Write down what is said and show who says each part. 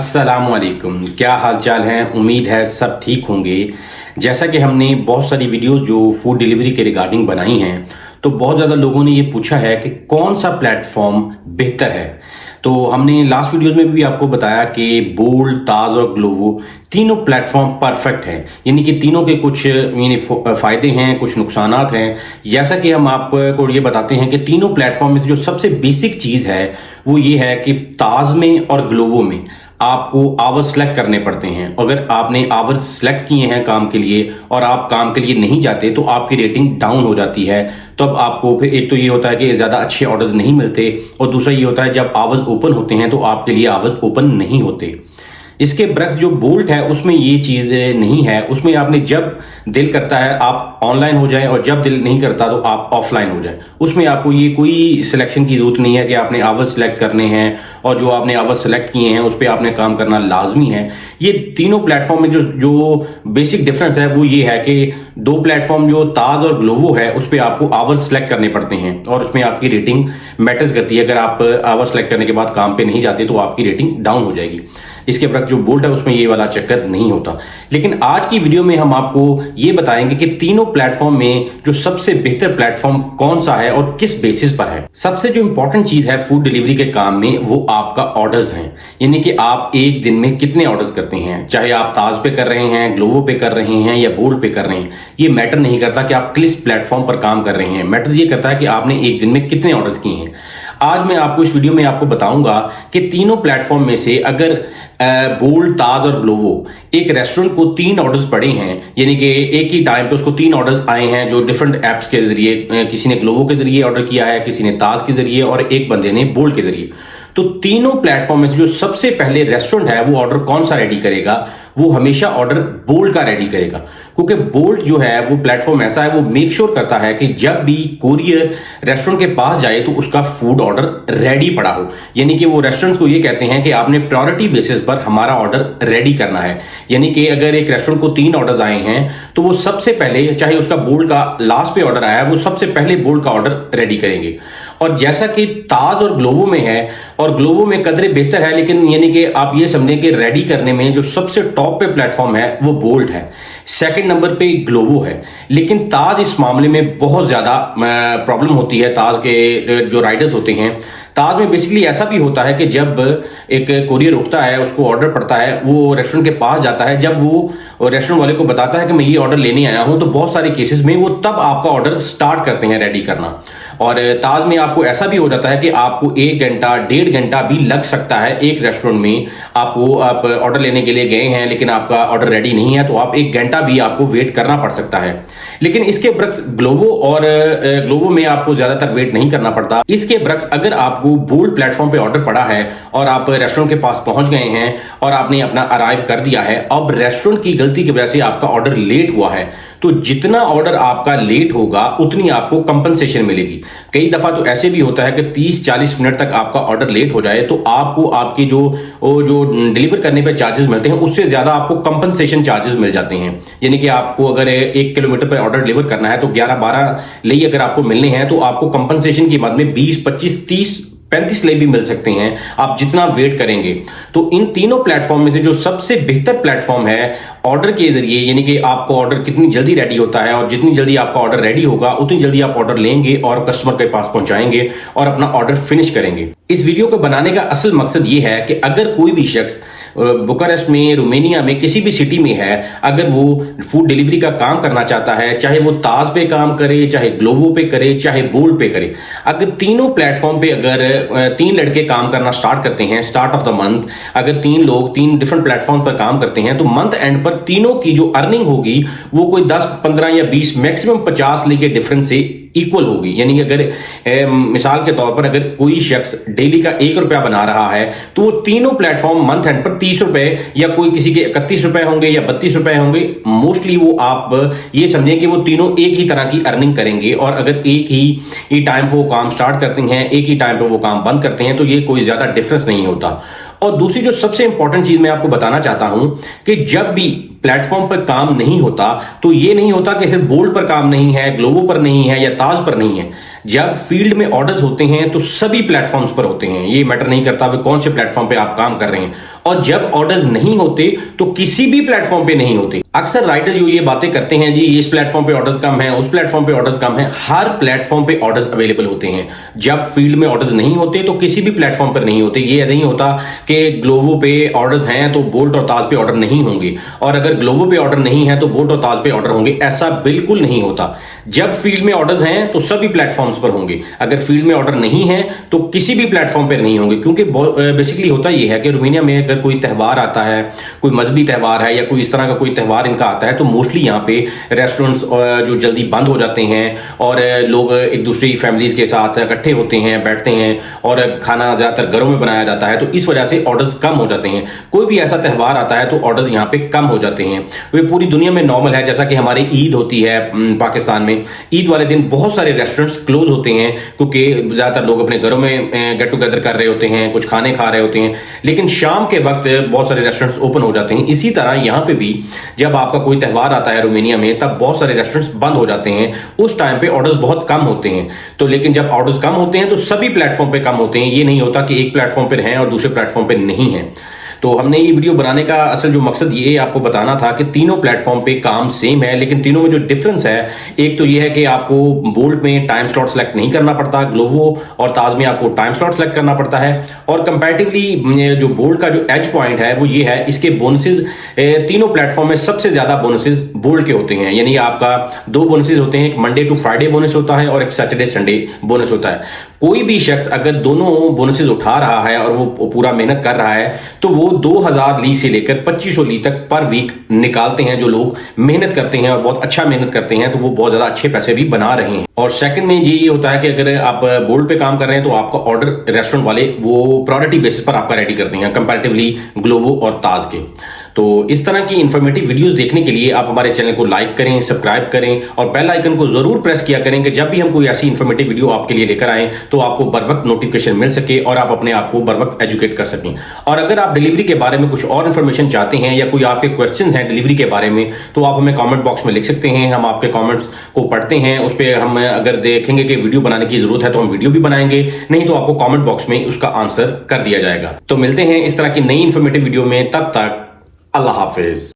Speaker 1: अस्सलामुअलैकुम, क्या हाल चाल है। उम्मीद है सब ठीक होंगे। जैसा कि हमने बहुत सारी वीडियो जो फूड डिलीवरी के रिगार्डिंग बनाई हैं, तो बहुत ज़्यादा लोगों ने ये पूछा है कि कौन सा प्लेटफॉर्म बेहतर है। तो हमने लास्ट वीडियो में भी आपको बताया कि बोल्ट, ताज और ग्लोवो तीनों प्लेटफॉर्म परफेक्ट हैं, यानी कि तीनों के कुछ फायदे हैं, कुछ नुकसानात हैं। जैसा कि हम आपको ये बताते हैं कि तीनों प्लेटफॉर्म में से जो सबसे बेसिक चीज़ है वो ये है कि ताज में और ग्लोवो में आपको आवर्स सेलेक्ट करने पड़ते हैं। अगर आपने आवर्स सेलेक्ट किए हैं काम के लिए और आप काम के लिए नहीं जाते तो आपकी रेटिंग डाउन हो जाती है। तो अब आपको फिर एक तो ये होता है कि ज़्यादा अच्छे ऑर्डर्स नहीं मिलते, और दूसरा ये होता है जब आवर्स ओपन होते हैं तो आपके लिए आवर्स ओपन नहीं होते। इसके बरक्स जो बोल्ट है उसमें ये चीज़ नहीं है। उसमें आपने जब दिल करता है आप ऑनलाइन हो जाएं और जब दिल नहीं करता तो आप ऑफलाइन हो जाएं। उसमें आपको ये कोई सिलेक्शन की जरूरत नहीं है कि आपने आवर्स सेलेक्ट करने हैं और जो आपने आवर्स सेलेक्ट किए हैं उस पर आपने काम करना लाजमी है। ये तीनों प्लेटफॉर्म में जो बेसिक डिफरेंस है वो ये है कि दो प्लेटफॉर्म जो ताज और ग्लोवो है उस पर आपको आवर्स सेलेक्ट करने पड़ते हैं और उसमें आपकी रेटिंग मैटर्स करती है। अगर आप आवर्स सेलेक्ट करने के बाद काम पे नहीं जाते तो आपकी रेटिंग डाउन हो जाएगी। इसके बरक्स जो बोल्ट है उसमें ये वाला चक्कर नहीं होता। लेकिन आज की वीडियो में हम आपको ये बताएंगे कि तीनों प्लेटफॉर्म में जो सबसे बेहतर प्लेटफॉर्म कौन सा है और किस बेसिस पर है। सबसे जो इंपॉर्टेंट चीज है फूड डिलीवरी के काम में वो आपका ऑर्डर्स हैं, यानी कि आप एक दिन में कितने ऑर्डर्स करते हैं। चाहे आप ताज पे कर रहे हैं, ग्लोवो पे कर रहे हैं या बोल्ट पे कर रहे हैं, ये मैटर नहीं करता कि आप किस प्लेटफॉर्म पर काम कर रहे हैं। मैटर ये करता है कि आपने एक दिन में कितने ऑर्डर्स किए हैं। आज मैं आपको इस वीडियो में आपको बताऊंगा कि तीनों प्लेटफॉर्म में से अगर बोल्ट, ताज और ग्लोवो एक रेस्टोरेंट को 3 ऑर्डर्स पड़े हैं, यानी कि एक ही टाइम पे उसको 3 ऑर्डर्स आए हैं जो डिफरेंट एप्स के जरिए, किसी ने ग्लोवो के जरिए ऑर्डर किया है, किसी ने ताज के जरिए और एक बंदे ने बोल्ट के जरिए। तो तीनों प्लेटफॉर्म में से जो सबसे पहले रेस्टोरेंट है वो ऑर्डर कौन सा रेडी करेगा, वो हमेशा ऑर्डर बोल्ट का रेडी करेगा। क्योंकि बोल्ट जो है वो प्लेटफॉर्म ऐसा है, वो मेक श्योर करता है कि जब भी कोरियर रेस्टोरेंट के पास जाए तो उसका फूड ऑर्डर रेडी पड़ा हो। यानी कि वो रेस्टोरेंट्स को ये कहते हैं कि आपने प्रायोरिटी बेसिस पर हमारा ऑर्डर रेडी करना है। यानी कि अगर एक रेस्टोरेंट को 3 ऑर्डर्स आए हैं तो वो सबसे पहले, चाहे उसका बोल्ट का लास्ट पे ऑर्डर आया है, वो सबसे पहले बोल्ट का ऑर्डर रेडी करेंगे। और जैसा कि ताज और ग्लोवो में है, और ग्लोवो में कदरे बेहतर है, लेकिन यानी कि आप ये समझें कि रेडी करने में जो सबसे टॉप पे प्लेटफॉर्म है वो बोल्ट है, सेकंड नंबर पे ग्लोवो है। लेकिन ताज इस मामले में बहुत ज्यादा प्रॉब्लम होती है। ताज के जो राइडर्स होते हैं, ताज में बेसिकली ऐसा भी होता है कि जब एक कोरियर उठता है, उसको ऑर्डर पड़ता है, वो रेस्टोरेंट के पास जाता है, जब वो रेस्टोरेंट वाले को बताता है कि मैं ये ऑर्डर लेने आया हूं, तो बहुत सारे केसेस में वो तब आपका ऑर्डर स्टार्ट करते हैं रेडी करना। और ताज में आपको ऐसा भी हो जाता है कि आपको 1 घंटा 1.5 घंटा भी लग सकता है। एक रेस्टोरेंट में आप ऑर्डर लेने के लिए गए हैं लेकिन आपका ऑर्डर रेडी नहीं है, तो आप 1 घंटा भी आपको वेट करना पड़ सकता है। लेकिन इसके बरक्स ग्लोवो में आपको ज्यादातर वेट नहीं करना पड़ता। इसके बरक्स अगर आपको बोल्ट प्लेटफॉर्म पे ऑर्डर पड़ा है और आप रेस्टोरेंट के पास पहुंच गए हैं और आपने अपना अराइव कर दिया है, अब रेस्टोरेंट की गलती की वजह से आपका ऑर्डर लेट हुआ है, तो जितना ऑर्डर आपका लेट होगा उतनी आपको कंपनसेशन मिलेगी। कई दफा तो ऐसे भी होता है कि 30-40 मिनट तक आपका ऑर्डर लेट हो जाए तो आपको आपकी जो डिलीवर करने पे चार्जेस मिलते हैं उससे ज्यादा आपको कंपनसेशन चार्जेस मिल जाते हैं। यानी कि आपको अगर 1 किलोमीटर पर ऑर्डर डिलीवर करना है तो 11-12 ले अगर आपको मिलने हैं तो आपको कंपनसेशन की मद में 20, 25, 30, 35 ले भी मिल सकते हैं आप जितना वेट करेंगे। तो इन तीनों प्लेटफॉर्म में से जो सबसे बेहतर प्लेटफॉर्म है ऑर्डर के जरिए, यानी कि आपको ऑर्डर कितनी जल्दी रेडी होता है और जितनी जल्दी आपका ऑर्डर रेडी होगा उतनी जल्दी आप ऑर्डर लेंगे और कस्टमर के पास पहुंचाएंगे और अपना ऑर्डर फिनिश करेंगे। इस वीडियो को बनाने का असल मकसद ये है कि अगर कोई भी शख्स बुकारेस्ट में, रोमानिया में, किसी भी सिटी में है, अगर वो फूड डिलीवरी का काम करना चाहता है, चाहे वो ताज पे काम करे, चाहे ग्लोवो पे करे, चाहे बोल्ट पे करे, अगर तीनों प्लेटफॉर्म पे अगर 3 लड़के काम करना स्टार्ट करते हैं स्टार्ट ऑफ द मंथ, अगर 3 लोग 3 डिफरेंट प्लेटफॉर्म पर काम करते हैं तो मंथ एंड पर तीनों की जो अर्निंग होगी वो कोई 10, 15 या 20, मैक्सिमम 50 लेके डिफरेंस से इक्वल होगी। यानी अगर मिसाल के तौर पर अगर कोई शख्स डेली का 1 रुपया बना रहा है तो वो तीनों प्लेटफॉर्म मंथ एंड पर 30 रुपए या कोई किसी के 31 रुपए होंगे या 32 रुपए होंगे, मोस्टली वो आप ये समझें कि वो तीनों एक ही तरह की अर्निंग करेंगे। और अगर एक ही टाइम पे वो काम स्टार्ट करते हैं, एक ही टाइम पे वो काम बंद करते हैं, तो ये कोई ज्यादा डिफरेंस नहीं होता। और दूसरी जो सबसे इंपॉर्टेंट चीज मैं आपको बताना चाहता हूं कि जब भी प्लेटफॉर्म पर काम नहीं होता तो ये नहीं होता कि सिर्फ बोल्ट पर काम नहीं है, ग्लोवो पर नहीं है या ताज पर नहीं है। जब फील्ड में ऑर्डर्स होते हैं तो सभी प्लेटफॉर्म्स पर होते हैं, ये मैटर नहीं करता वे कौन से प्लेटफॉर्म पे आप काम कर रहे हैं। और जब ऑर्डर्स नहीं होते तो किसी भी प्लेटफॉर्म पे नहीं होते। अक्सर राइटर जो ये बातें करते हैं, जी इस प्लेटफॉर्म पे ऑर्डर्स कम है, उस प्लेटफॉर्म पे ऑर्डर्स कम है, हर प्लेटफॉर्म पे ऑर्डर्स अवेलेबल होते हैं। जब फील्ड में ऑर्डर्स नहीं होते तो किसी भी प्लेटफॉर्म पर नहीं होते। ये नहीं होता कि ग्लोवो पे ऑर्डर्स हैं तो बोल्ट और ताज पे ऑर्डर नहीं होंगे, और अगर ग्लोवो पे ऑर्डर नहीं है तो बोल्ट और ताज पे ऑर्डर होंगे, ऐसा बिल्कुल नहीं होता। जब फील्ड में ऑर्डर्स हैं तो सभी प्लेटफॉर्म्स पर होंगे, अगर फील्ड में ऑर्डर नहीं है तो किसी भी प्लेटफॉर्म पर नहीं होंगे। क्योंकि बेसिकली होता यह है कि रोमानिया में अगर कोई त्यौहार आता है, कोई मजहबी त्यौहार है या कोई इस तरह का कोई त्यौहार इनका आता है, तो मोस्टली यहाँ पे रेस्टोरेंट्स जो जल्दी बंद हो जाते हैं और लोग एक दूसरे की फैमिलीज के साथ इकट्ठे होते हैं, बैठते हैं और खाना ज्यादातर घरों में बनाया जाता है, तो इस वजह से ऑर्डर्स कम हो जाते हैं। कोई भी ऐसा त्यौहार आता है तो ऑर्डर्स यहाँ पे कम हो जाते हैं। वे पूरी दुनिया में नॉर्मल है। जैसा कि हमारी ईद होती है पाकिस्तान में, ईद वाले दिन बहुत सारे रेस्टोरेंट्स क्लोज होते हैं क्योंकि ज्यादातर लोग अपने घरों में गेट टुगेदर कर रहे होते हैं, कुछ खाने खा रहे होते हैं, लेकिन शाम के वक्त बहुत सारे रेस्टोरेंट्स ओपन हो जाते हैं। इसी तरह यहाँ पे भी जब आपका कोई त्यौहार आता है रोमानिया में, तब बहुत सारे रेस्टोरेंट्स बंद हो जाते हैं। उस टाइम पे ऑर्डर्स बहुत कम होते हैं। तो लेकिन जब ऑर्डर्स कम होते हैं तो सभी प्लेटफॉर्म पे कम होते हैं। ये नहीं होता कि एक प्लेटफॉर्म पे हैं और दूसरे प्लेटफॉर्म पे नहीं है। तो हमने ये वीडियो बनाने का असल जो मकसद ये आपको बताना था कि तीनों प्लेटफॉर्म पे काम सेम है, लेकिन तीनों में जो डिफरेंस है, एक तो ये है कि आपको बोल्ट में टाइम स्लॉट सेलेक्ट नहीं करना पड़ता, ग्लोवो और ताज में आपको टाइम स्लॉट सेलेक्ट करना पड़ता है। और कंपैरेटिवली जो बोल्ट का जो एज पॉइंट है वो ये है, इसके बोनसेस तीनों प्लेटफॉर्म में सबसे ज्यादा बोनसेस बोल्ट के होते हैं। यानी आपका दो बोनसेस होते हैं, एक मंडे टू फ्राइडे बोनस होता है और एक सैटरडे संडे बोनस होता है। कोई भी शख्स अगर दोनों बोनसेस उठा रहा है और वो पूरा मेहनत कर रहा है तो वो 2000 ली से लेकर 2500 ली तक पर वीक निकालते हैं। जो लोग मेहनत करते हैं और बहुत अच्छा मेहनत करते हैं तो वो बहुत ज्यादा अच्छे पैसे भी बना रहे हैं। और सेकंड में ये होता है कि अगर आप बोल्ट पे काम कर रहे हैं तो आपका ऑर्डर रेस्टोरेंट वाले वो प्रायोरिटी बेसिस पर आपका रेडी करते हैं कंपैरेटिवली ग्लोवो और ताज के। तो इस तरह की इंफॉर्मेटिव वीडियोस देखने के लिए आप हमारे चैनल को लाइक करें, सब्सक्राइब करें और बेल आइकन को जरूर प्रेस किया करें कि जब भी हम कोई ऐसी इंफॉर्मेटिव वीडियो आपके लिए लेकर आएं तो आपको बर वक्त नोटिफिकेशन मिल सके और आप अपने आप को बर वक्त एजुकेट कर सकें। और अगर आप डिलीवरी के बारे में कुछ और इन्फॉर्मेशन चाहते हैं या कोई आपके क्वेश्चंस हैं डिलीवरी के बारे में, तो आप हमें कमेंट बॉक्स में लिख सकते हैं। हम आपके कमेंट्स को पढ़ते हैं, उस पर हम अगर देखेंगे कि वीडियो बनाने की जरूरत है तो हम वीडियो भी बनाएंगे, नहीं तो आपको कमेंट बॉक्स में उसका आंसर कर दिया जाएगा। तो मिलते हैं इस तरह की नई इंफॉर्मेटिव वीडियो में, तब तक अल्लाह हाफिज।